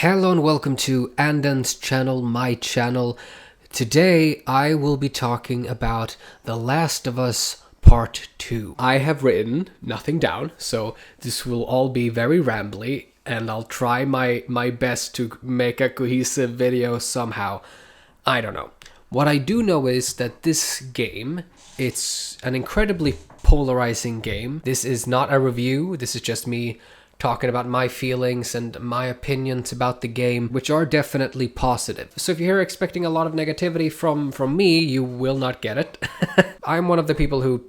Hello and welcome to Anden's channel, my channel. Today I will be talking about The Last of Us Part 2. I have written nothing down, so this will all be very rambly, and I'll try my best to make a cohesive video somehow. I don't know. What I do know is that this game, it's an incredibly polarizing game. This is not a review, this is just me talking about my feelings and my opinions about the game, which are definitely positive. So if you're expecting a lot of negativity from me, you will not get it. I'm one of the people who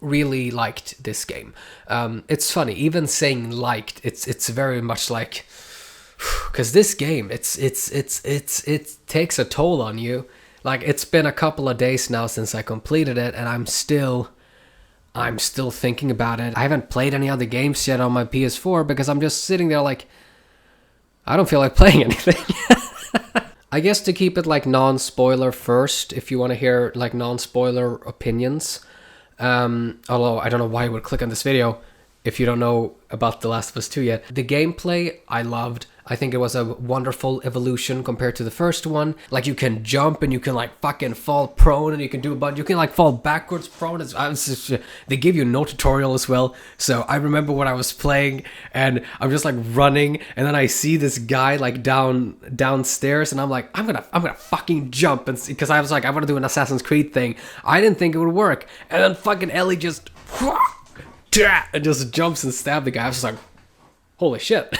really liked this game. It's funny, even saying liked, it's very much like, because this game, it takes a toll on you. Like, it's been a couple of days now since I completed it, and I'm still thinking about it. I haven't played any other games yet on my PS4 because I'm just sitting there like, I don't feel like playing anything. I guess to keep it like non-spoiler first, if you want to hear like non-spoiler opinions. Although I don't know why you would click on this video if you don't know about The Last of Us 2 yet. The gameplay I loved. I think it was a wonderful evolution compared to the first one. Like, you can jump and you can like fucking fall prone and you can do a bunch. You can like fall backwards prone. They give you no tutorial as well. So I remember when I was playing and I'm just like running, and then I see this guy like downstairs, and I'm like, I'm gonna fucking jump, and because I was like, I want to do an Assassin's Creed thing. I didn't think it would work, and then fucking Ellie just and just jumps and stabs the guy. I was just like, holy shit.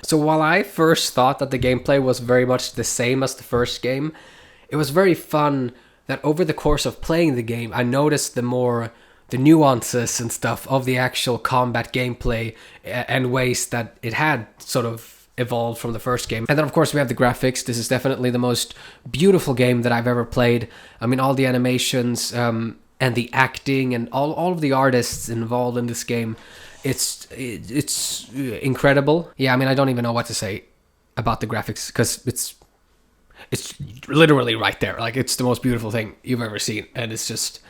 So while I first thought that the gameplay was very much the same as the first game, it was very fun that over the course of playing the game, I noticed the nuances and stuff of the actual combat gameplay and ways that it had sort of evolved from the first game. And then of course we have the graphics. This is definitely the most beautiful game that I've ever played. I mean, all the animations and the acting and all of the artists involved in this game, it's incredible. Yeah, I mean, I don't even know what to say about the graphics because it's literally right there. Like, it's the most beautiful thing you've ever seen, and it's just.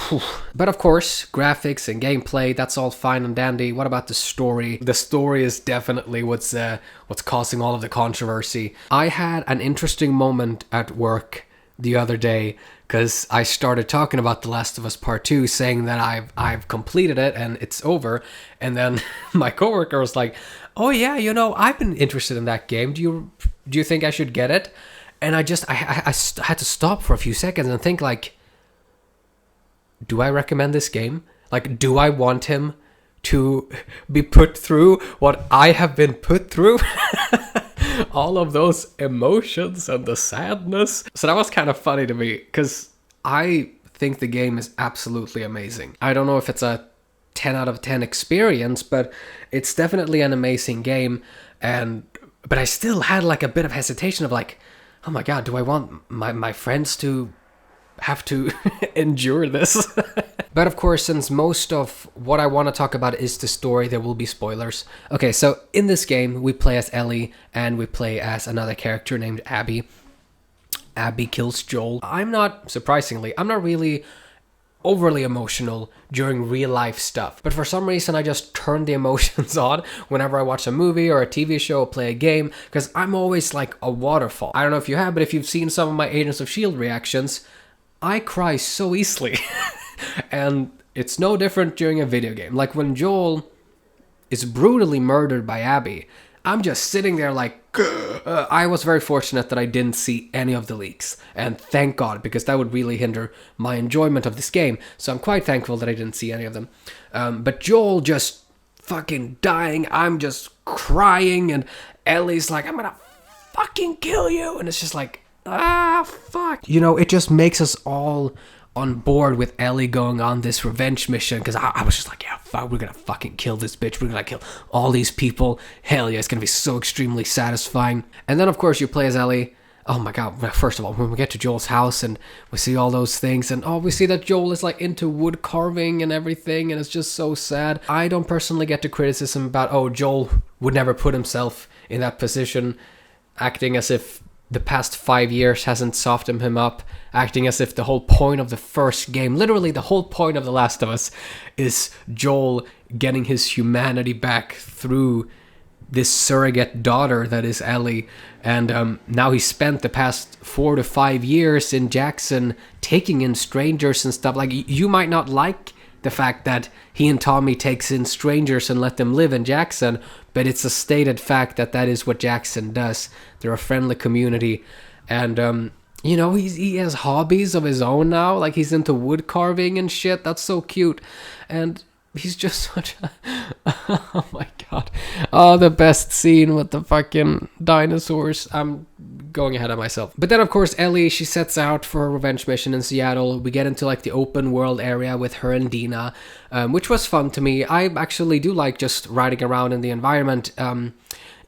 Whew. But of course, graphics and gameplay, that's all fine and dandy. What about the story? The story is definitely what's causing all of the controversy. I had an interesting moment at work the other day, because I started talking about The Last of Us Part 2, saying that I've completed it and it's over, and then my coworker was like, "Oh yeah, you know, I've been interested in that game. Do you think I should get it?" And I had to stop for a few seconds and think, like, do I recommend this game? Like, do I want him to be put through what I have been put through? All of those emotions and the sadness. So that was kind of funny to me, because I think the game is absolutely amazing. I don't know if it's a 10 out of 10 experience, but it's definitely an amazing game. But I still had like a bit of hesitation of like, oh my god, do I want my friends to have to endure this? But of course, since most of what I want to talk about is the story, there will be spoilers. Okay, so in this game, we play as Ellie, and we play as another character named Abby. Abby kills Joel. I'm not really overly emotional during real life stuff. But for some reason, I just turn the emotions on whenever I watch a movie or a TV show or play a game, because I'm always like a waterfall. I don't know if you have, but if you've seen some of my Agents of S.H.I.E.L.D. reactions, I cry so easily. And it's no different during a video game. Like, when Joel is brutally murdered by Abby, I'm just sitting there like, I was very fortunate that I didn't see any of the leaks. And thank God, because that would really hinder my enjoyment of this game. So I'm quite thankful that I didn't see any of them. But Joel just fucking dying, I'm just crying, and Ellie's like, I'm gonna fucking kill you. And it's just like, fuck. You know, it just makes us all on board with Ellie going on this revenge mission, because I was just like, yeah, fuck, we're gonna fucking kill this bitch, we're gonna kill all these people, hell yeah, it's gonna be so extremely satisfying. And then of course you play as Ellie. Oh my god, first of all, when we get to Joel's house and we see all those things, and we see that Joel is like into wood carving and everything, and it's just so sad. I don't personally get the criticism about, Joel would never put himself in that position, acting as if the past 5 years hasn't softened him up, acting as if the whole point of the first game, literally the whole point of The Last of Us, is Joel getting his humanity back through this surrogate daughter that is Ellie. And now he spent the past 4 to 5 years in Jackson taking in strangers and stuff. Like, you might not like the fact that he and Tommy takes in strangers and let them live in Jackson, but it's a stated fact that that is what Jackson does. They're a friendly community. And he has hobbies of his own now. Like, he's into wood carving and shit. That's so cute. And he's just such a... Oh my god. Oh, the best scene with the fucking dinosaurs. I'm going ahead of myself. But then, of course, Ellie, she sets out for her revenge mission in Seattle. We get into, like, the open world area with her and Dina, which was fun to me. I actually do like just riding around in the environment,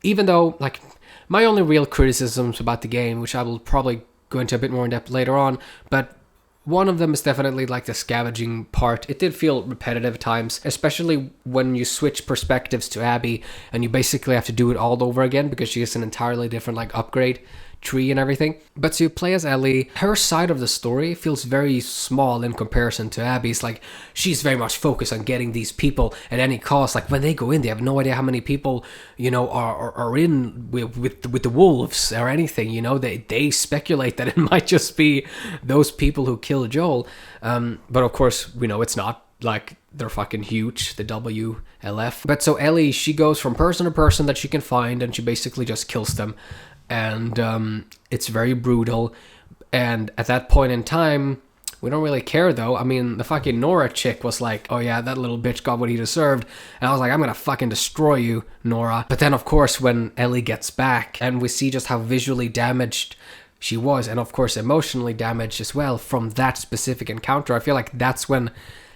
even though, like, my only real criticisms about the game, which I will probably go into a bit more in depth later on, but one of them is definitely like the scavenging part. It did feel repetitive at times, especially when you switch perspectives to Abby and you basically have to do it all over again because she has an entirely different like upgrade tree and everything. But to play as Ellie, her side of the story feels very small in comparison to Abby's. Like, she's very much focused on getting these people at any cost. Like, when they go in, they have no idea how many people, are in with the wolves or anything. They speculate that it might just be those people who killed Joel. But of course, we know it's not. Like, they're fucking huge, the WLF. But so Ellie, she goes from person to person that she can find, and she basically just kills them. And it's very brutal. And at that point in time, we don't really care, though. I mean, the fucking Nora chick was like, oh yeah, that little bitch got what he deserved. And I was like, I'm gonna fucking destroy you, Nora. But then, of course, when Ellie gets back, and we see just how visually damaged she was, and of course emotionally damaged as well from that specific encounter, I feel like that's when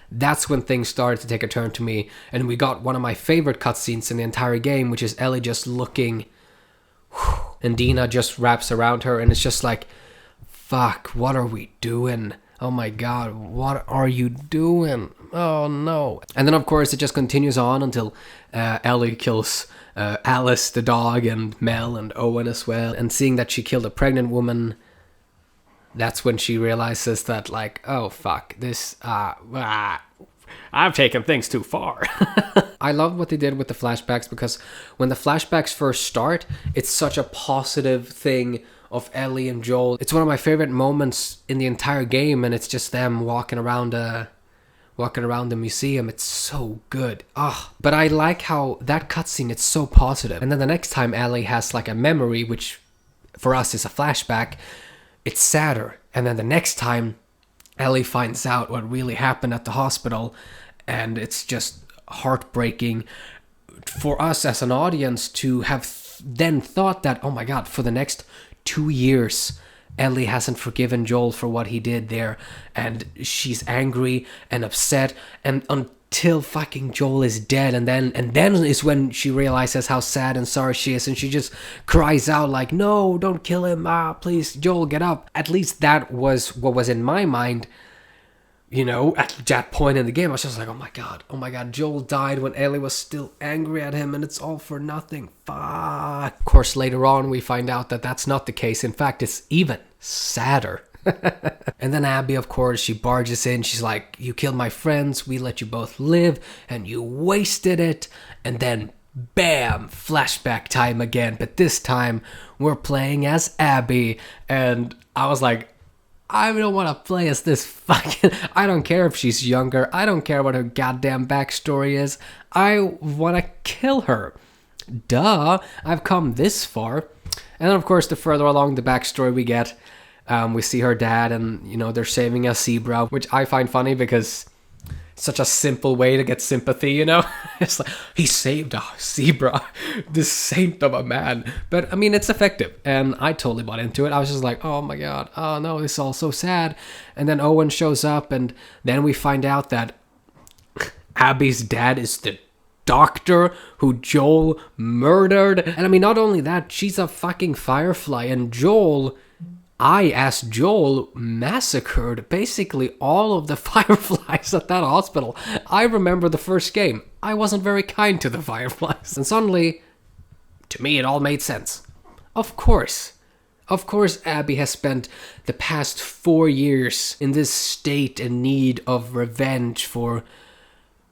things started to take a turn to me. And we got one of my favorite cutscenes in the entire game, which is Ellie just looking... And Dina just wraps around her, and it's just like, fuck, what are we doing? Oh my god, what are you doing? Oh no. And then, of course, it just continues on until Ellie kills Alice the dog, and Mel and Owen as well. And seeing that she killed a pregnant woman, that's when she realizes that, like, oh fuck, this, I've taken things too far. I love what they did with the flashbacks, because when the flashbacks first start, it's such a positive thing of Ellie and Joel. It's one of my favorite moments in the entire game, and it's just them walking around the museum. It's so good. But I like how that cutscene, it's so positive. And then the next time Ellie has like a memory, which for us is a flashback, it's sadder. And then the next time Ellie finds out what really happened at the hospital, and it's just heartbreaking for us as an audience to have then thought that, oh my god, for the next 2 years Ellie hasn't forgiven Joel for what he did there, and she's angry and upset, and until fucking Joel is dead, and then is when she realizes how sad and sorry she is, and she just cries out like, no, don't kill him, please, Joel, get up. At least that was what was in my mind. At that point in the game, I was just like, oh my god, Joel died when Ellie was still angry at him, and it's all for nothing. Fuck. Of course, later on, we find out that that's not the case. In fact, it's even sadder. And then Abby, of course, she barges in. She's like, you killed my friends, we let you both live, and you wasted it. And then, bam, flashback time again. But this time, we're playing as Abby. And I was like, I don't want to play as this fucking... I don't care if she's younger. I don't care what her goddamn backstory is. I want to kill her. Duh. I've come this far. And then, of course, the further along the backstory we get, we see her dad, and, they're saving a zebra, which I find funny because it's such a simple way to get sympathy, It's like, he saved a zebra, this saint of a man. But, I mean, it's effective, and I totally bought into it. I was just like, oh my god, oh no, this is all so sad. And then Owen shows up, and then we find out that Abby's dad is the doctor who Joel murdered. And I mean, not only that, she's a fucking Firefly, and as Joel massacred basically all of the Fireflies at that hospital. I remember the first game. I wasn't very kind to the Fireflies. And suddenly, to me, it all made sense. Of course, Abby has spent the past 4 years in this state in need of revenge for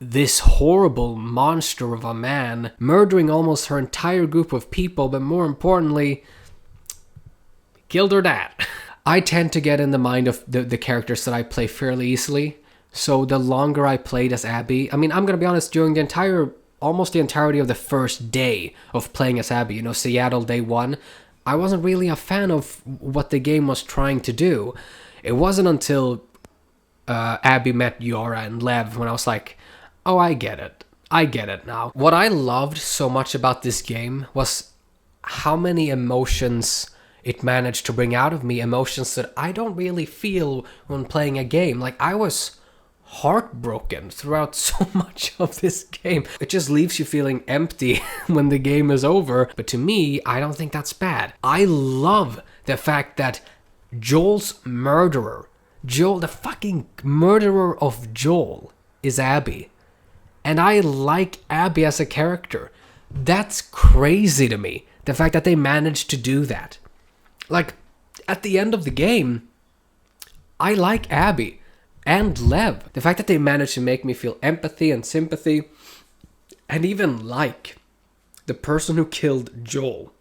this horrible monster of a man murdering almost her entire group of people, but more importantly, killed her dad. I tend to get in the mind of the characters that I play fairly easily. So the longer I played as Abby, I mean, I'm going to be honest, during almost the entirety of the first day of playing as Abby, you know, Seattle day one, I wasn't really a fan of what the game was trying to do. It wasn't until Abby met Yara and Lev when I was like, oh, I get it. I get it now. What I loved so much about this game was how many emotions it managed to bring out of me, emotions that I don't really feel when playing a game. Like, I was heartbroken throughout so much of this game. It just leaves you feeling empty when the game is over. But to me, I don't think that's bad. I love the fact that Joel's murderer, Joel, the fucking murderer of Joel, is Abby. And I like Abby as a character. That's crazy to me. The fact that they managed to do that. Like, at the end of the game, I like Abby and Lev. The fact that they managed to make me feel empathy and sympathy, and even like the person who killed Joel.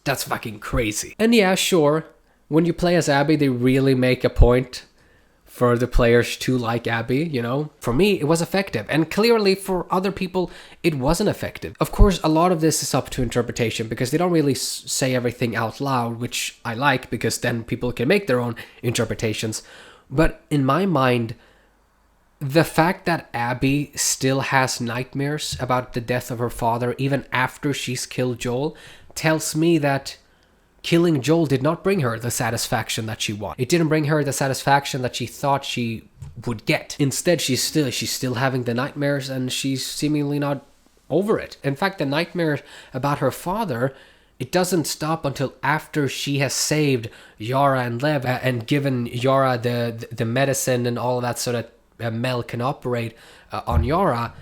That's fucking crazy. And yeah, sure, when you play as Abby, they really make a point for the players to like Abby, you know? For me, it was effective. And clearly for other people, it wasn't effective. Of course, a lot of this is up to interpretation because they don't really say everything out loud, which I like because then people can make their own interpretations. But in my mind, the fact that Abby still has nightmares about the death of her father even after she's killed Joel tells me that killing Joel did not bring her the satisfaction that she wanted. It didn't bring her the satisfaction that she thought she would get. Instead, she's still having the nightmares and she's seemingly not over it. In fact, the nightmare about her father, it doesn't stop until after she has saved Yara and Lev and given Yara the medicine and all of that so that Mel can operate on Yara.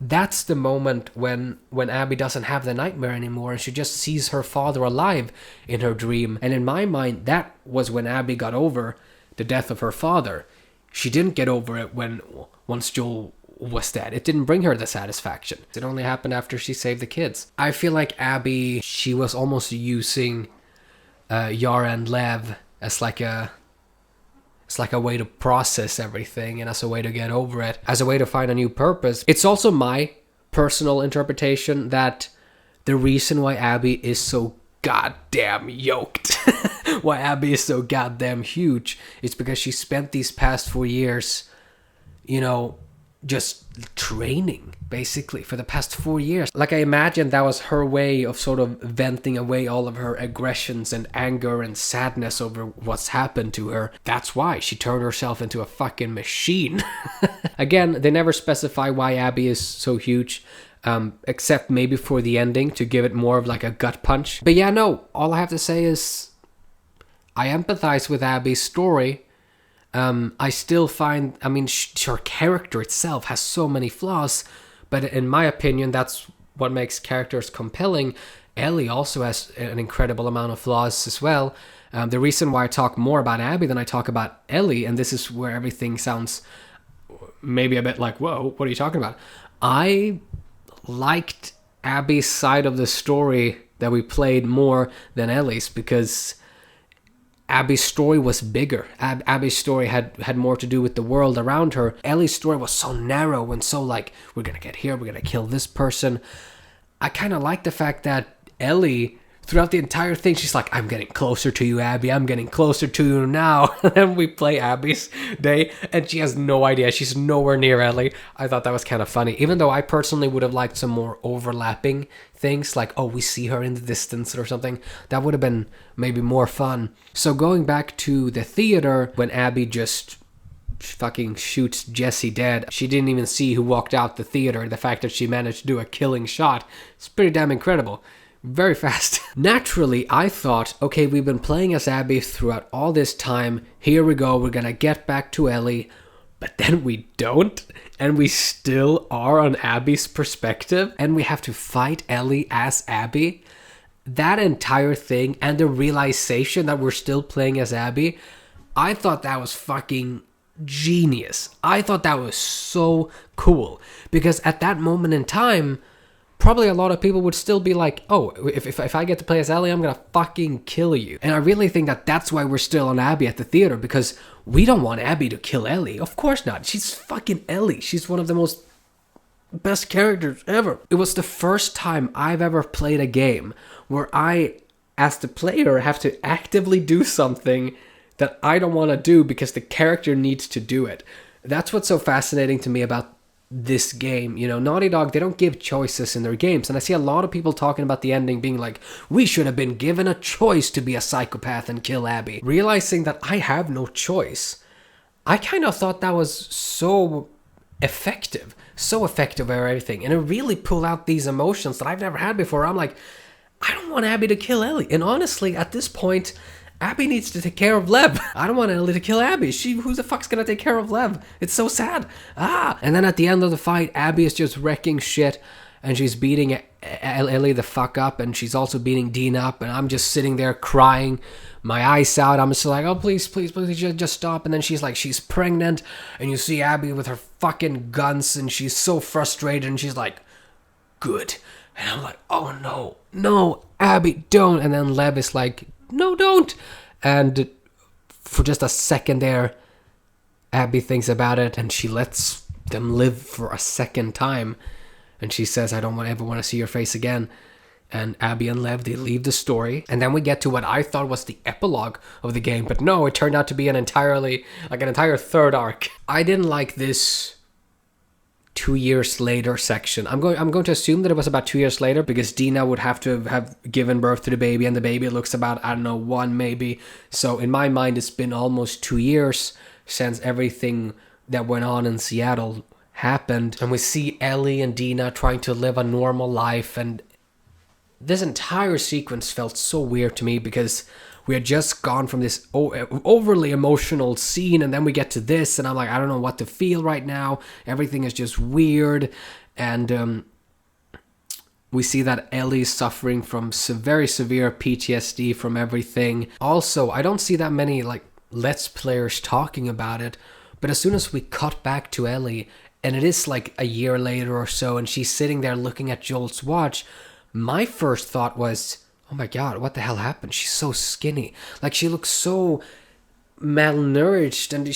That's the moment when Abby doesn't have the nightmare anymore and she just sees her father alive in her dream. And in my mind, that was when Abby got over the death of her father. She didn't get over it once Joel was dead. It didn't bring her the satisfaction. It only happened after she saved the kids. I feel like Abby, she was almost using Yara and Lev as like a way to process everything and as a way to get over it, as a way to find a new purpose. It's also my personal interpretation that the reason why Abby is so goddamn yoked, why Abby is so goddamn huge, is because she spent these past 4 years, you know, just training, basically, for the past 4 years. Like, I imagine that was her way of sort of venting away all of her aggressions and anger and sadness over what's happened to her. That's why she turned herself into a fucking machine. Again, they never specify why Abby is so huge, except maybe for the ending to give it more of like a gut punch. But yeah, no, all I have to say is I empathize with Abby's story. I still find, I mean, her character itself has so many flaws, but in my opinion, that's what makes characters compelling. Ellie also has an incredible amount of flaws as well. The reason why I talk more about Abby than I talk about Ellie, and this is where everything sounds maybe a bit like, whoa, what are you talking about? I liked Abby's side of the story that we played more than Ellie's because Abby's story was bigger. Abby's story had more to do with the world around her. Ellie's story was so narrow and so like, we're gonna get here, we're gonna kill this person. I kind of like the fact that Ellie, throughout the entire thing, she's like, I'm getting closer to you, Abby, I'm getting closer to you now. And we play Abby's day, and she has no idea. She's nowhere near Ellie. I thought that was kind of funny, even though I personally would have liked some more overlapping things, like, oh, we see her in the distance or something. That would have been maybe more fun. So going back to the theater, when Abby just fucking shoots Jesse dead, she didn't even see who walked out the theater. The fact that she managed to do a killing shot, it's pretty damn incredible. Very fast. Naturally, I thought, okay, we've been playing as Abby throughout all this time. Here we go, we're gonna get back to Ellie. But then we don't, and we still are on Abby's perspective, and we have to fight Ellie as Abby. That entire thing, and the realization that we're still playing as Abby, I thought that was fucking genius. I thought that was so cool, because at that moment in time, probably a lot of people would still be like, oh, if I get to play as Ellie, I'm gonna fucking kill you. And I really think that that's why we're still on Abby at the theater, because we don't want Abby to kill Ellie. Of course not. She's fucking Ellie. She's one of the most best characters ever. It was the first time I've ever played a game where I, as the player, have to actively do something that I don't want to do because the character needs to do it. That's what's so fascinating to me about this game. You know, Naughty Dog, they don't give choices in their games, and I see a lot of people talking about the ending being like, we should have been given a choice to be a psychopath and kill Abby. Realizing that I have no choice, I kind of thought that was so effective or everything, and it really pulled out these emotions that I've never had before. I'm like, I don't want Abby to kill Ellie, and honestly, at this point, Abby needs to take care of Lev. I don't want Ellie to kill Abby. Who the fuck's gonna take care of Lev? It's so sad. And then at the end of the fight, Abby is just wrecking shit, and she's beating Ellie the fuck up, and she's also beating Dean up, and I'm just sitting there crying my eyes out. I'm just like, oh, please, just stop. And then she's like, she's pregnant, and you see Abby with her fucking guns, and she's so frustrated, and she's like, good. And I'm like, oh no, Abby, don't. And then Lev is like, no, don't. And for just a second there, Abby thinks about it, and she lets them live for a second time. And she says, I don't ever want to see your face again. And Abby and Lev, they leave the story. And then we get to what I thought was the epilogue of the game. But no, it turned out to be an entire third arc. I didn't like this 2 years later section. I'm going to assume that it was about 2 years later, because Dina would have to have given birth to the baby, and the baby looks about, I don't know, 1 maybe. So in my mind, it's been almost 2 years since everything that went on in Seattle happened. And we see Ellie and Dina trying to live a normal life, and this entire sequence felt so weird to me, because we had just gone from this overly emotional scene, and then we get to this, and I'm like, I don't know what to feel right now. Everything is just weird. And we see that Ellie's suffering from very severe PTSD from everything. Also, I don't see that many Let's Players talking about it, but as soon as we cut back to Ellie, and it is like a year later or so, and she's sitting there looking at Joel's watch, my first thought was, oh my god, what the hell happened? She's so skinny. Like, she looks so malnourished, and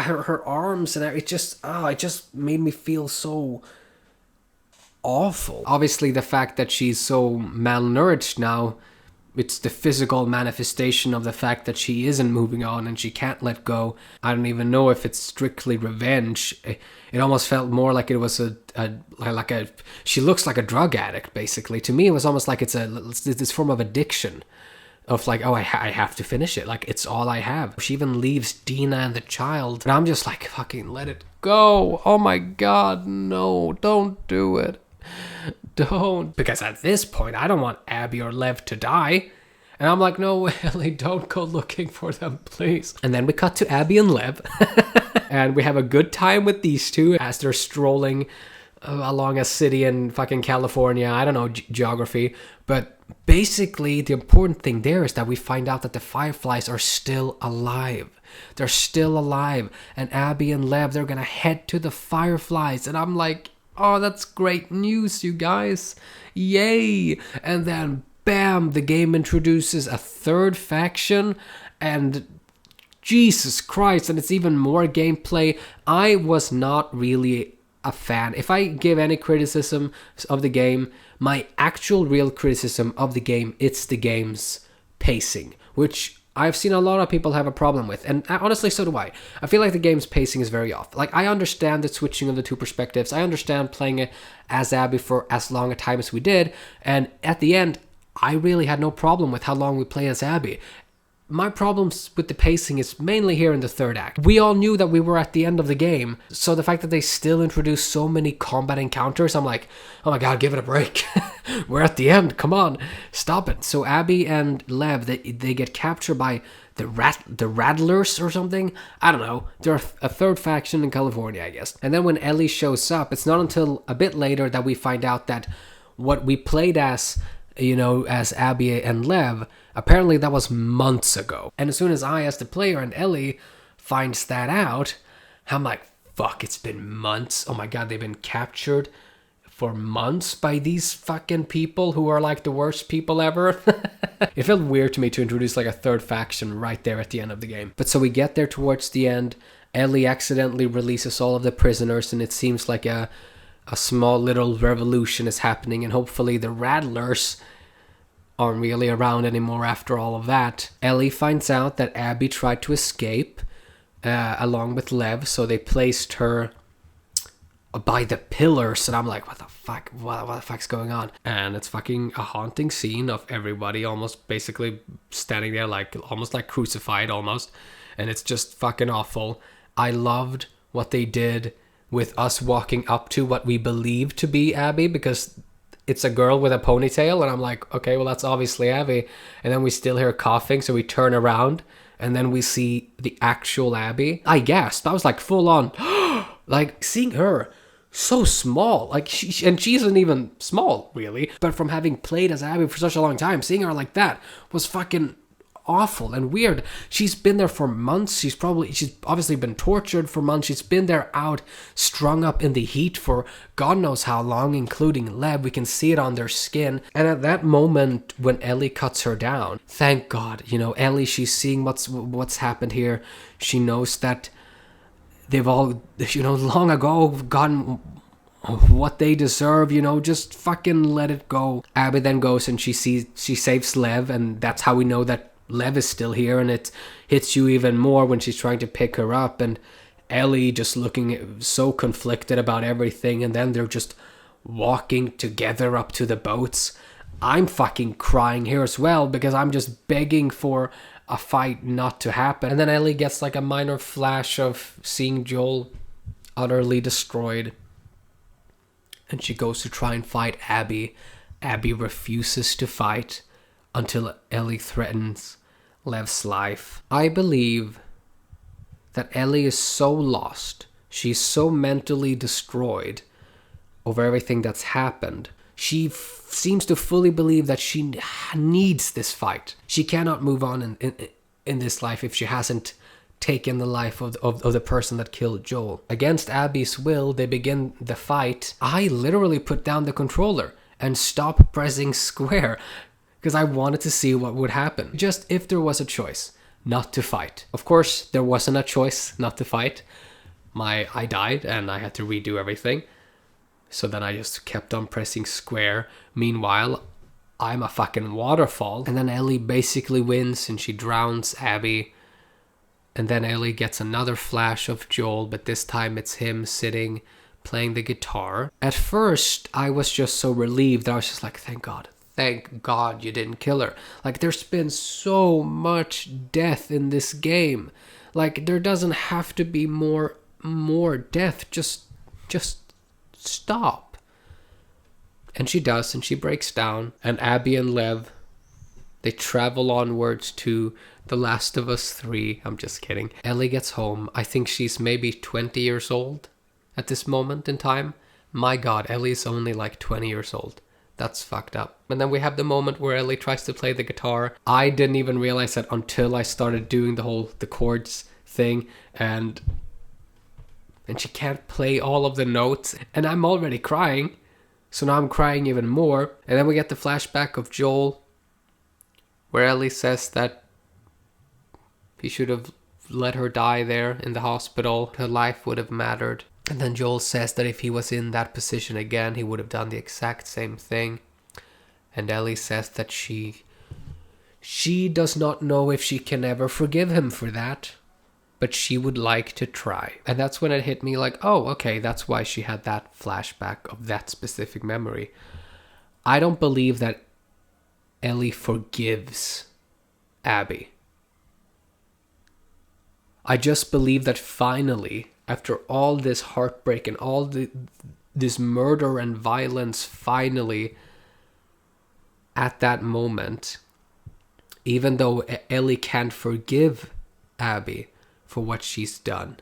her arms, and it just made me feel so awful. Obviously, the fact that she's so malnourished now, it's the physical manifestation of the fact that she isn't moving on and she can't let go. I don't even know if it's strictly revenge. It almost felt more like it was she looks like a drug addict, basically. To me, it was almost like it's this form of addiction of like, oh, I have to finish it. Like, it's all I have. She even leaves Dina and the child. And I'm just like, fucking let it go. Oh my god, no, don't do it. Don't. Because at this point, I don't want Abby or Lev to die. And I'm like, no, Ellie, don't go looking for them, please. And then we cut to Abby and Lev. And we have a good time with these two as they're strolling along a city in fucking California. I don't know geography. But basically, the important thing there is that we find out that the Fireflies are still alive. They're still alive. And Abby and Lev, they're gonna head to the Fireflies. And I'm like, oh, that's great news, you guys. Yay. And then, bam, the game introduces a third faction. And Jesus Christ, and it's even more gameplay. I was not really a fan. If I give any criticism of the game, my actual real criticism of the game, it's the game's pacing, which I've seen a lot of people have a problem with, and honestly, so do I. I feel like the game's pacing is very off. Like, I understand the switching of the two perspectives. I understand playing it as Abby for as long a time as we did, and at the end, I really had no problem with how long we play as Abby. My problems with the pacing is mainly here in the third act. We all knew that we were at the end of the game, so the fact that they still introduced so many combat encounters, I'm like, oh my god, give it a break. We're at the end, come on, stop it. So Abby and Lev, they get captured by the Rattlers or something. I don't know. They're a third faction in California, I guess. And then when Ellie shows up, it's not until a bit later that we find out that what we played as, as Abby and Lev, apparently that was months ago. And as soon as I, as the player, and Ellie finds that out, I'm like, fuck, it's been months. Oh my god, they've been captured for months by these fucking people who are like the worst people ever. It felt weird to me to introduce like a third faction right there at the end of the game. But so we get there towards the end. Ellie accidentally releases all of the prisoners, and it seems like a small little revolution is happening, and hopefully the Rattlers aren't really around anymore after all of that. Ellie finds out that Abby tried to escape along with Lev, so they placed her by the pillars, and I'm like, what the fuck? What the fuck's going on? And it's fucking a haunting scene of everybody almost basically standing there like almost like crucified almost, and it's just fucking awful. I loved what they did with us walking up to what we believe to be Abby, because it's a girl with a ponytail, and I'm like, okay, well, that's obviously Abby. And then we still hear coughing, so we turn around, and then we see the actual Abby. I gasped. I was like full on, like seeing her so small, like she isn't even small really, but from having played as Abby for such a long time, seeing her like that was fucking awful and weird. She's been there for months. She's obviously been tortured for months. She's been there out, strung up in the heat for God knows how long, including Lev. We can see it on their skin. And at that moment when Ellie cuts her down, thank God, Ellie, she's seeing what's happened here. She knows that they've all, long ago gotten what they deserve, just fucking let it go. Abby then goes and she saves Lev, and that's how we know that Lev is still here, and it hits you even more when she's trying to pick her up, and Ellie just looking so conflicted about everything, and then they're just walking together up to the boats. I'm fucking crying here as well, because I'm just begging for a fight not to happen. And then Ellie gets like a minor flash of seeing Joel utterly destroyed, and she goes to try and fight Abby. Abby refuses to fight until Ellie threatens Lev's life. I believe that Ellie is so lost, she's so mentally destroyed over everything that's happened. She seems to fully believe that she needs this fight. She cannot move on in this life if she hasn't taken the life of the person that killed Joel. Against Abby's will, they begin the fight. I literally put down the controller and stopped pressing square, because I wanted to see what would happen. Just if there was a choice not to fight. Of course, there wasn't a choice not to fight. I died and I had to redo everything. So then I just kept on pressing square. Meanwhile, I'm a fucking waterfall. And then Ellie basically wins and she drowns Abby. And then Ellie gets another flash of Joel, but this time it's him sitting, playing the guitar. At first, I was just so relieved that I was just like, thank God. Thank God you didn't kill her. Like, there's been so much death in this game. Like, there doesn't have to be more death. Just stop. And she does, and she breaks down. And Abby and Lev, they travel onwards to The Last of Us 3. I'm just kidding. Ellie gets home. I think she's maybe 20 years old at this moment in time. My God, Ellie's only like 20 years old. That's fucked up. And then we have the moment where Ellie tries to play the guitar. I didn't even realize that until I started doing the chords thing, and she can't play all of the notes, and I'm already crying. So now I'm crying even more. And then we get the flashback of Joel, where Ellie says that he should have let her die there in the hospital. Her life would have mattered. And then Joel says that if he was in that position again, he would have done the exact same thing. And Ellie says that she does not know if she can ever forgive him for that, but she would like to try. And that's when it hit me like, oh, okay, that's why she had that flashback of that specific memory. I don't believe that Ellie forgives Abby. I just believe that finally, after all this heartbreak and all this murder and violence, finally, at that moment, even though Ellie can't forgive Abby for what she's done,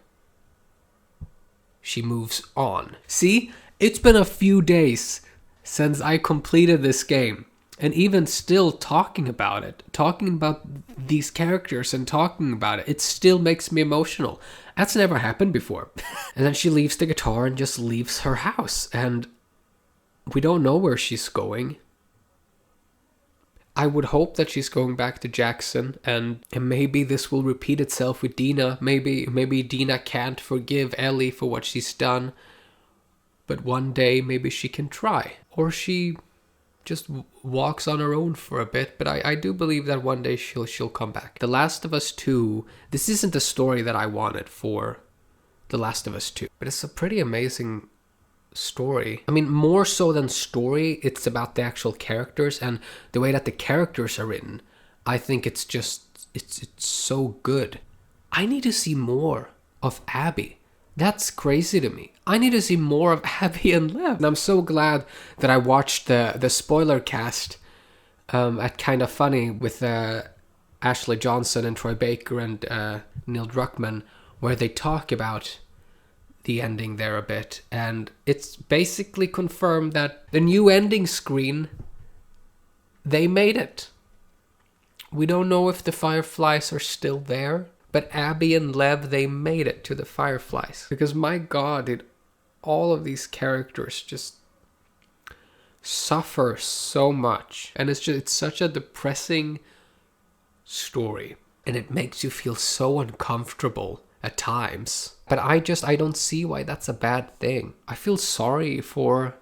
she moves on. See, it's been a few days since I completed this game, And even still talking about it, talking about these characters and talking about it, it still makes me emotional. That's never happened before. And then she leaves the guitar and just leaves her house. And we don't know where she's going. I would hope that she's going back to Jackson, and maybe this will repeat itself with Dina. Maybe Dina can't forgive Ellie for what she's done, but one day maybe she can try. Or she just walks on her own for a bit, but I do believe that one day she'll come back. The Last of Us 2, this isn't the story that I wanted for The Last of Us 2, but it's a pretty amazing story. I mean, more so than story, it's about the actual characters and the way that the characters are written. I think it's so good. I need to see more of Abby. That's crazy to me. I need to see more of Abby and Lev. And I'm so glad that I watched the spoiler cast at Kind of Funny with Ashley Johnson and Troy Baker and Neil Druckmann, where they talk about the ending there a bit, and it's basically confirmed that the new ending screen, they made it. We don't know if the Fireflies are still there, but Abby and Lev, they made it to the Fireflies. Because my god, all of these characters just suffer so much, and it's such a depressing story, and it makes you feel so uncomfortable at times. But I don't see why that's a bad thing. I feel sorry for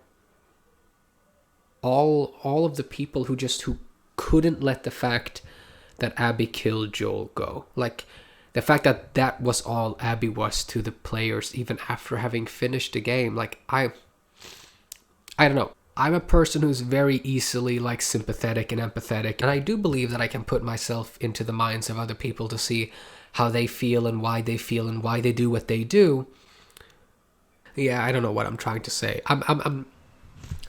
all of the people who couldn't let the fact that Abby killed Joel go. Like, the fact that was all Abby was to the players, even after having finished the game. Like, I don't know. I'm a person who's very easily like sympathetic and empathetic, and I do believe that I can put myself into the minds of other people to see how they feel and why they do what they do. Yeah, I don't know what I'm trying to say. I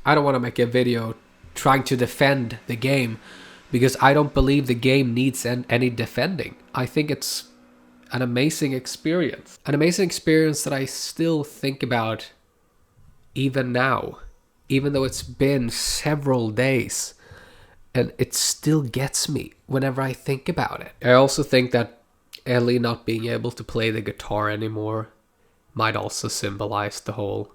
don't want to make a video trying to defend the game, because I don't believe the game needs any defending. I think it's an amazing experience. An amazing experience that I still think about even now, even though it's been several days, and it still gets me whenever I think about it. I also think that Ellie not being able to play the guitar anymore might also symbolize the whole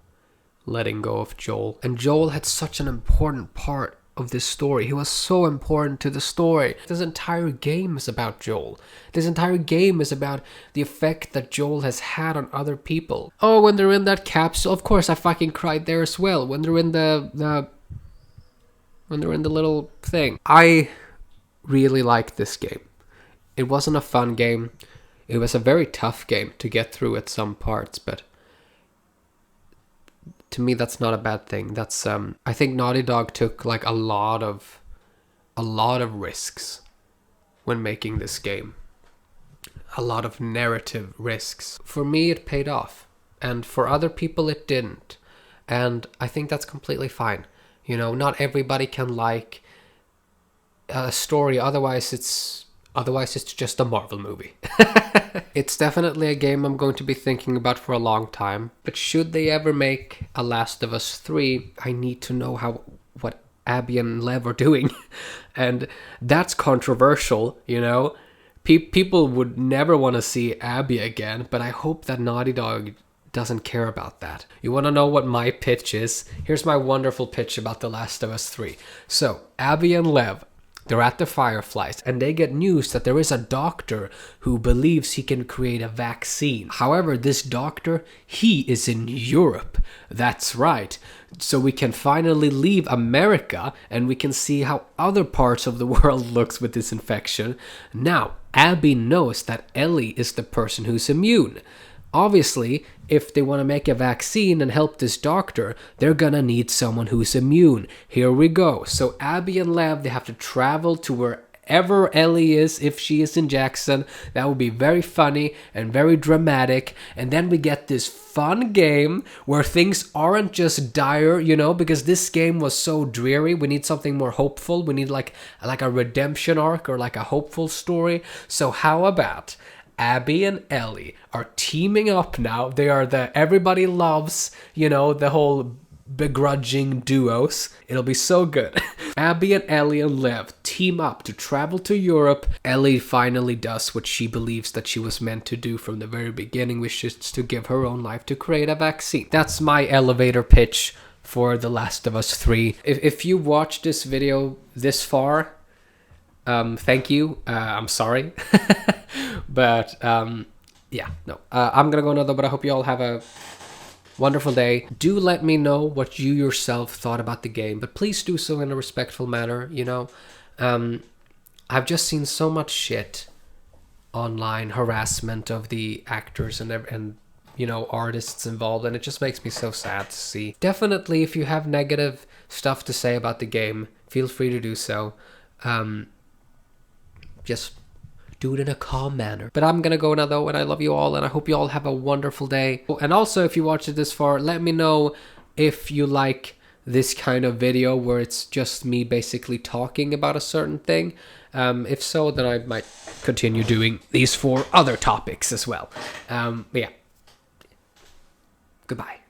letting go of Joel. And Joel had such an important part of this story. He was so important to the story. This entire game is about Joel. This entire game is about the effect that Joel has had on other people. Oh, when they're in that capsule, of course I fucking cried there as well. When they're in the little thing. I really like this game. It wasn't a fun game. It was a very tough game to get through at some parts, but to me that's not a bad thing. That's I think Naughty Dog took like a lot of risks when making this game. A lot of narrative risks. For me it paid off, and for other people it didn't. And I think that's completely fine. You know, not everybody can like a story, otherwise it's just a Marvel movie. It's definitely a game I'm going to be thinking about for a long time. But should they ever make a Last of Us 3, I need to know what Abby and Lev are doing. And that's controversial, you know. People would never want to see Abby again, but I hope that Naughty Dog doesn't care about that. You want to know what my pitch is? Here's my wonderful pitch about The Last of Us 3. So, Abby and Lev, they're at the Fireflies, and they get news that there is a doctor who believes he can create a vaccine. However, this doctor, he is in Europe. That's right. So we can finally leave America, and we can see how other parts of the world looks with this infection. Now, Abby knows that Ellie is the person who's immune. Obviously, if they want to make a vaccine and help this doctor, they're gonna need someone who's immune. Here we go. So Abby and Lev, they have to travel to wherever Ellie is, if she is in Jackson. That would be very funny and very dramatic. And then we get this fun game where things aren't just dire, you know, because this game was so dreary. We need something more hopeful. We need like a redemption arc or like a hopeful story. So how about Abby and Ellie are teaming up now? They are everybody loves, you know, the whole begrudging duos. It'll be so good. Abby and Ellie and Lev team up to travel to Europe. Ellie finally does what she believes that she was meant to do from the very beginning, which is to give her own life to create a vaccine. That's my elevator pitch for The Last of Us 3. If you watched this video this far, thank you. I'm sorry. But yeah, no. I'm gonna go now though, but I hope you all have a wonderful day. Do let me know what you yourself thought about the game, but please do so in a respectful manner, you know. I've just seen so much shit online, harassment of the actors and you know, artists involved, and it just makes me so sad to see. Definitely, if you have negative stuff to say about the game, feel free to do so. Just do it in a calm manner. But I'm gonna go now though, and I love you all, and I hope you all have a wonderful day. And also, if you watched it this far, let me know if you like this kind of video where it's just me basically talking about a certain thing. If so, then I might continue doing these for other topics as well. But yeah. Goodbye.